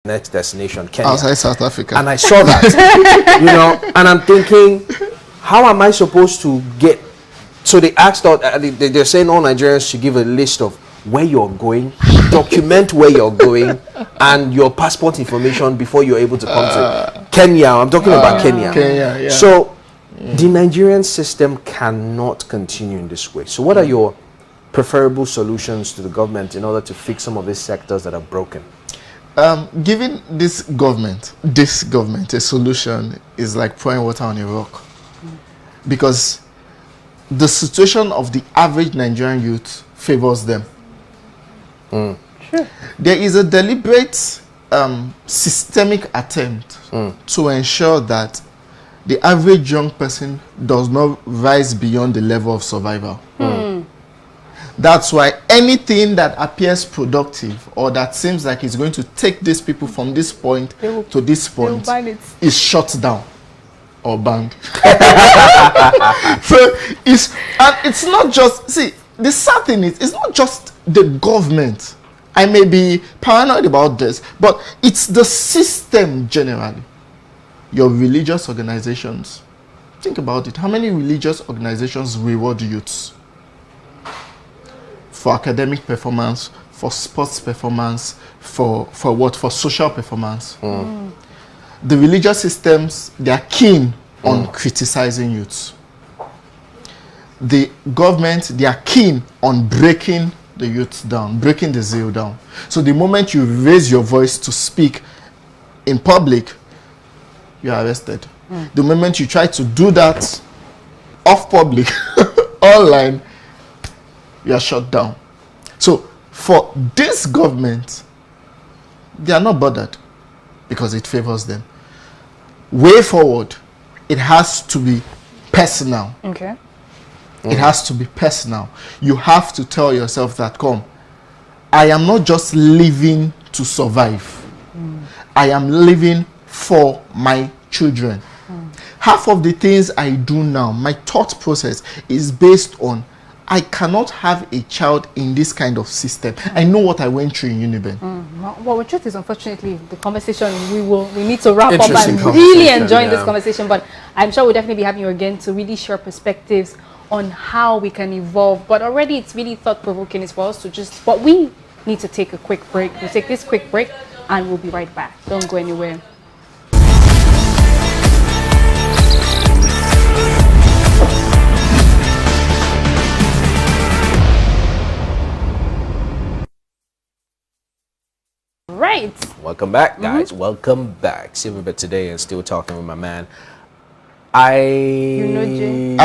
next destination, Kenya. Outside South Africa. And I saw that, you know, and I'm thinking, how am I supposed to get? So they asked out, they're saying all Nigerians should give a list of where you're going, document where you're going, and your passport information before you're able to come to Kenya. I'm talking about Kenya. Kenya, yeah. So the Nigerian system cannot continue in this way. So what are your preferable solutions to the government in order to fix some of these sectors that are broken? Giving this government a solution is like pouring water on a rock, because the situation of the average Nigerian youth favors them. Sure. There is a deliberate systemic attempt to ensure that the average young person does not rise beyond the level of survival. That's why anything that appears productive or that seems like it's going to take these people from this point to this point is shut down or banned. So it's not just, see, the sad thing is, it's not just the government. I may be paranoid about this, but it's the system generally. Your religious organizations, think about it. How many religious organizations reward youths for academic performance, for sports performance, for what? For social performance? The religious systems, they are keen on criticizing youths. The government, they are keen on breaking the youth down, breaking the zeal down. So the moment you raise your voice to speak in public, you are arrested. The moment you try to do that off public, online, you are shut down. So for this government, they are not bothered because it favors them. Way forward, it has to be personal. Okay. It has to be personal. You have to tell yourself that, come, I am not just living to survive. I am living for my children. Half of the things I do now, my thought process is based on, I cannot have a child in this kind of system. I know what I went through in Uniben. Well, the truth is, unfortunately, the conversation, we need to wrap up. Interesting I'm really conversation, enjoying this conversation, but I'm sure we'll definitely be having you again to really share perspectives on how we can evolve. But already it's really thought-provoking is for us to just, but we need to take a quick break. We'll take this quick break and we'll be right back. Don't go anywhere. Right. Welcome back, guys. Welcome back. Silverbird today, and still talking with my man. I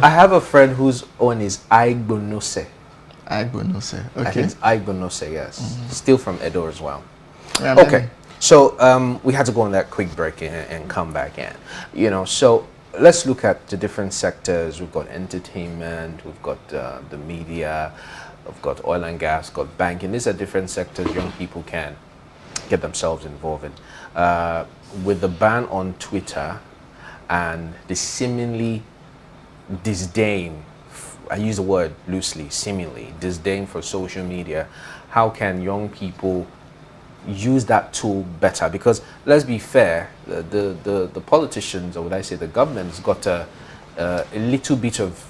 have a friend whose own is Airhunuoje. Airhunuoje. Okay. I think it's Airhunuoje, yes. Still from Edo as well. Yeah, okay. So we had to go on that quick break and come back in. You know, so let's look at the different sectors. We've got entertainment, we've got the media, we've got oil and gas, got banking. These are different sectors young people can get themselves involved in. With the ban on Twitter and the seemingly disdain, I use the word loosely, seemingly disdain for social media, how can young people use that tool better? Because let's be fair, the politicians, or would I say the government's got a little bit of,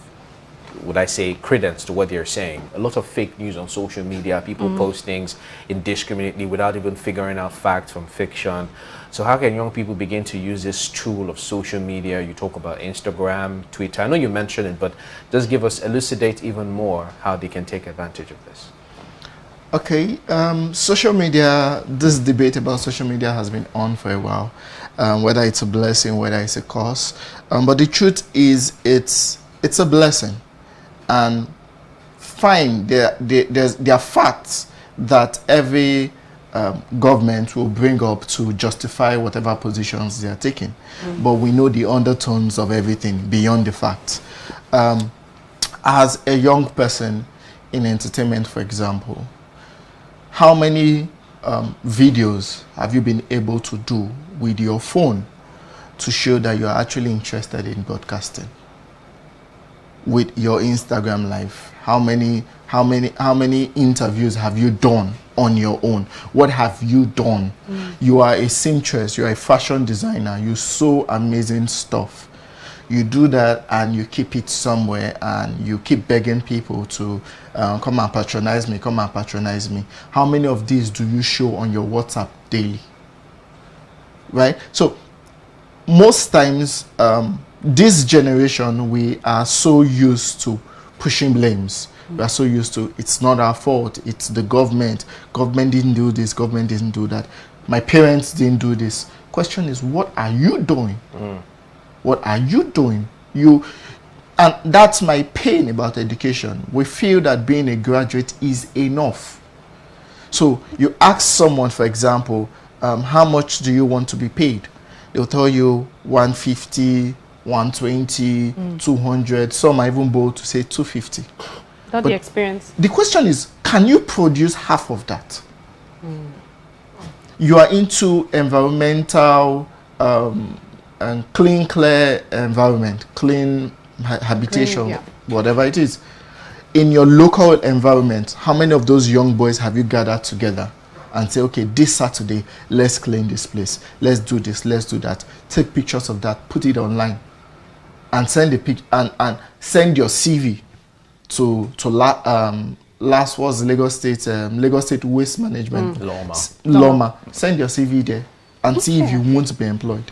would I say, credence to what they're saying. A lot of fake news on social media, people post things indiscriminately without even figuring out fact from fiction. So how can young people begin to use this tool of social media? You talk about Instagram, Twitter. I know you mentioned it, but just elucidate even more how they can take advantage of this. Okay, social media, this debate about social media has been on for a while, whether it's a blessing, whether it's a curse. But the truth is, it's a blessing. And fine, there are facts that every government will bring up to justify whatever positions they are taking. But we know the undertones of everything beyond the facts. As a young person in entertainment, for example, how many videos have you been able to do with your phone to show that you are actually interested in broadcasting? with your Instagram life? How many interviews have you done on your own? What have you done? You are a seamstress, you are a fashion designer, you sew amazing stuff. You do that and you keep it somewhere and you keep begging people to come and patronize me, come and patronize me. How many of these do you show on your WhatsApp daily? Right? So most times, this generation, we are so used to pushing blames. We are so used to, it's not our fault, it's the government. Government didn't do this, government didn't do that. My parents didn't do this. Question is, what are you doing? What are you doing? And that's my pain about education. We feel that being a graduate is enough. So you ask someone, for example, how much do you want to be paid? They'll tell you 150, 120, 200. Some are even bold to say 250. Not the experience. The question is, can you produce half of that? You are into environmental and clear environment, clean habitation, whatever it is. In your local environment, how many of those young boys have you gathered together and say, okay, this Saturday, let's clean this place, let's do this, let's do that, take pictures of that, put it online, and send a pic and send your CV to last was Lagos State Waste Management, Loma. Send your CV there and see if you won't be employed.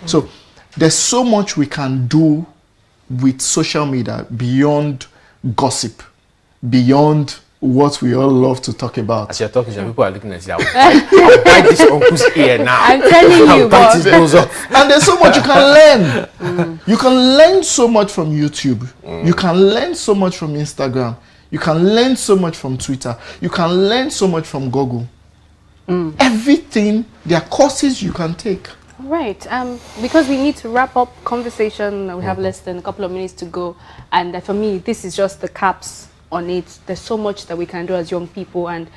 So there's so much we can do with social media beyond gossip, beyond what we all love to talk about. As you're talking, people are looking at you. I'll bite this uncle's ear now. I'm telling you, bite his nose off. And there's so much you can learn. You can learn so much from YouTube. You can learn so much from Instagram. You can learn so much from Twitter. You can learn so much from Google. Everything, there are courses you can take. Right. Because we need to wrap up conversation. We have less than a couple of minutes to go. And for me, this is just the caps on it. There's so much that we can do as young people. And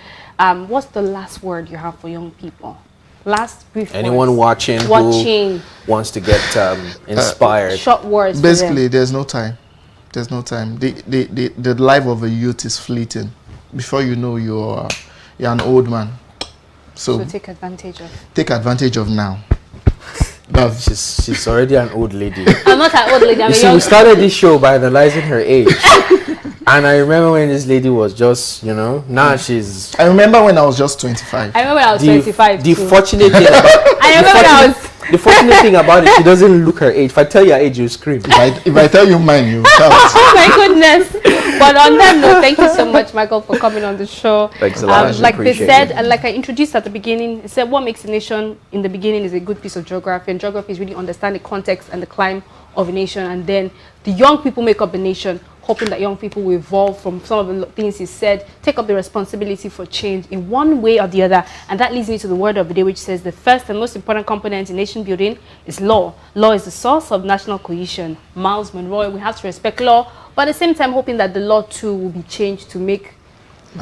what's the last word you have for young people? Last brief Anyone words. watching who wants to get inspired? Short words. Basically, there's no time. There's no time. The life of a youth is fleeting. Before you know, you're an old man. So take advantage of. Take advantage of now. She's already an old lady. I'm not an old lady. I'm a young. We started this show by analyzing her age. And I remember when this lady was just, now she's... I remember when I was just 25. I remember when I was 25 The too. fortunate thing about... I remember when I was... The fortunate thing about it, she doesn't look her age. If I tell you her age, you scream. If I tell you mine, you shout. Oh my goodness. But on that note, thank you so much, Michael, for coming on the show. Thanks a lot. Like they said, and like I introduced at the beginning, it said what makes a nation in the beginning is a good piece of geography. And geography is really understand the context and the climate of a nation. And then the young people make up the nation, hoping that young people will evolve from some of the things he said, take up the responsibility for change in one way or the other. And that leads me to the word of the day, which says the first and most important component in nation building is law. Law is the source of national cohesion. Miles Monroe, we have to respect law, but at the same time hoping that the law too will be changed to make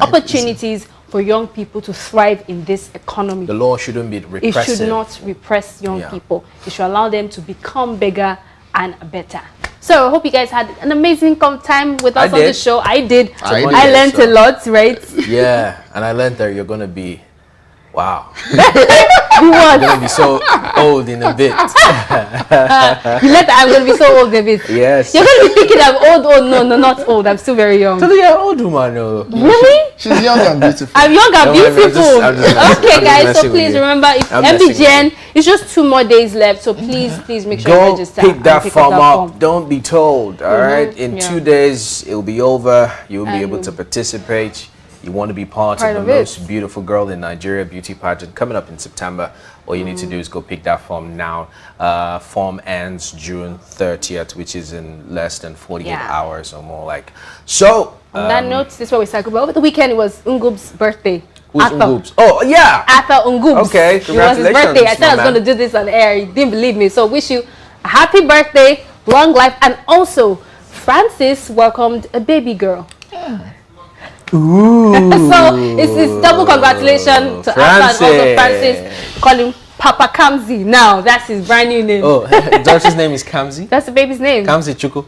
opportunities for young people to thrive in this economy. The law shouldn't be repressive. It should not repress young people. It should allow them to become bigger and better. So I hope you guys had an amazing time with us on the show. I did. I learned a lot, right? Yeah, and I learned that you're going to be, wow. You what? You're going to be so old in a bit. You learned that I'm going to be so old in a bit. Yes. You're going to be thinking I'm old. Oh, no, not old. I'm still very young. So you're an old woman. No. Really? She's young and beautiful. I'm young and beautiful. Okay, guys, so please remember, if MBGN, it's just 2 more days left, so please make sure you register. Go pick that form up. Don't be told, all right? In 2 days, it'll be over. You'll be able to participate. You want to be part of the most beautiful girl in Nigeria beauty pageant coming up in September. All you need to do is go pick that form now. Form ends June 30th, which is in less than 48 hours or more. So on that note, this is what we talk about. Over the weekend, it was Ngub's birthday. Who's Ngub's? Oh, yeah. Arthur Ngub's. Okay, it was his birthday. I said I was going to do this on air. He didn't believe me. So wish you a happy birthday, long life. And also, Francis welcomed a baby girl. Yeah. Ooh. So it's double congratulations to Arthur and also Francis. Call him Papa Kamzi now. That's his brand new name. Oh, daughter's name is Kamzi? That's the baby's name. Kamzi Chuku.